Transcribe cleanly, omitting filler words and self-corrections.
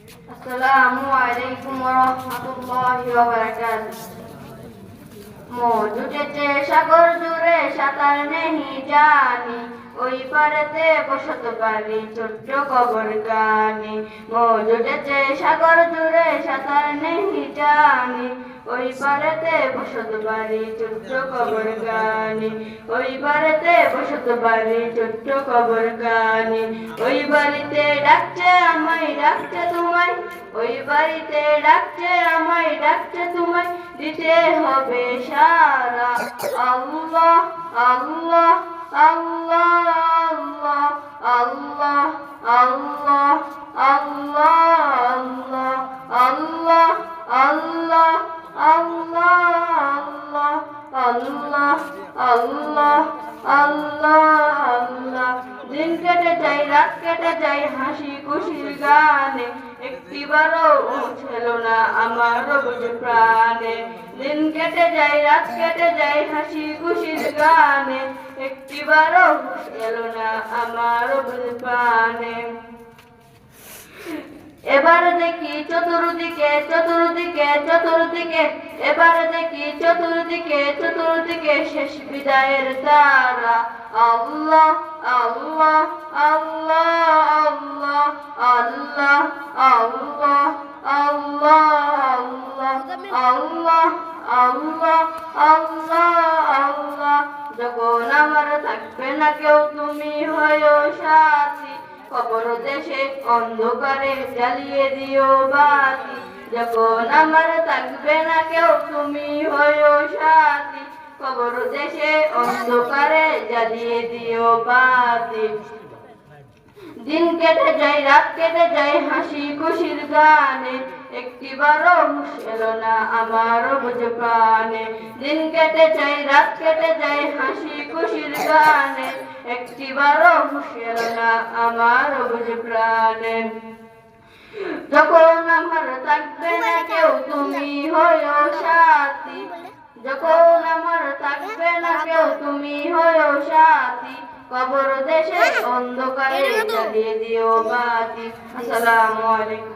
আসসালামু আলাইকুম ওয়া রাহমাতুল্লাহি ওয়া বারাকাতুহু। মৌজ উঠেছে সাগর জুড়ে সাঁতার নেহি জানি, ওই পারেতে বসত পারি ছোট্ট কবর গানি। মৌজ উঠেছে সাগর জুড়ে সাঁতার নেহি জানি, ওই পারেতে বসত পারি ছোট্ট কবর গানি। ওই পারেতে বসত পারি ছোট্ট কবর গানি। ওই বাড়িতে ডাকছে আমায় ডাকছে তোমায়, ওই বাড়িতে ডাকছে আমায় ডাকছে তোমায়, দিতে হবে সারা। আল্লাহ আল্লাহ আল্লাহ আল্লাহ আল্লাহ আল্লাহ আল্লাহ আল্লাহ আল্লাহ আল্লাহ আল্লাহ আল্লাহ আল্লাহ। দিন কেটে যায় রাত কেটে যায় হাসি খুশির গানে, একটিবারও ছিল না আমার বুঝ প্রাণে। দিন কেটে যায় রাত কেটে যায় হাসি খুশির গানে, একটিবারও এলো না আমার বুঝ প্রাণে। এবার দেখি চতুর্দিকে চতুর্দিকে চতুর্দিকে, এবার দেখি চতুর্দিকে চতুর্দিকে শেষ বিদায়ের তারা। আল্লাহ আল্লাহ আল্লাহ আল্লাহ আল্লাহ আল্লাহ আল্লাহ আল্লাহ আল্লাহ আল্লাহ। যখন আমার থাকবে না কেউ তুমি হয়ো সাথী, কবর দেশে অন্ধকারে জ্বালিয়ে দিও বাতি। যখন আমার থাকবে না কেউ তুমি হয়ো সাথী, কবর দেশে অন্ধকারে জ্বালিয়ে দিও বাতি। দিন কেটে যায় রাত কেটে যায় হাসি খুশির গানে, একটিবারও এলো না আমার বুঝ প্রাণে। দিন কেটে যায় রাত কেটে যায় হাসি খুশির গানে, একটিবারও এলো না আমার বুঝ প্রাণে। যখন আমার থাকবে না কেউ তুমি হয়ো সাথী, যখন আমার থাকবে না কেউ তুমি হয়ো সাথী, কবর দেশে অন্ধকারে জ্বালিয়ে দিও বাতি। আসসালামু আলাইকুম।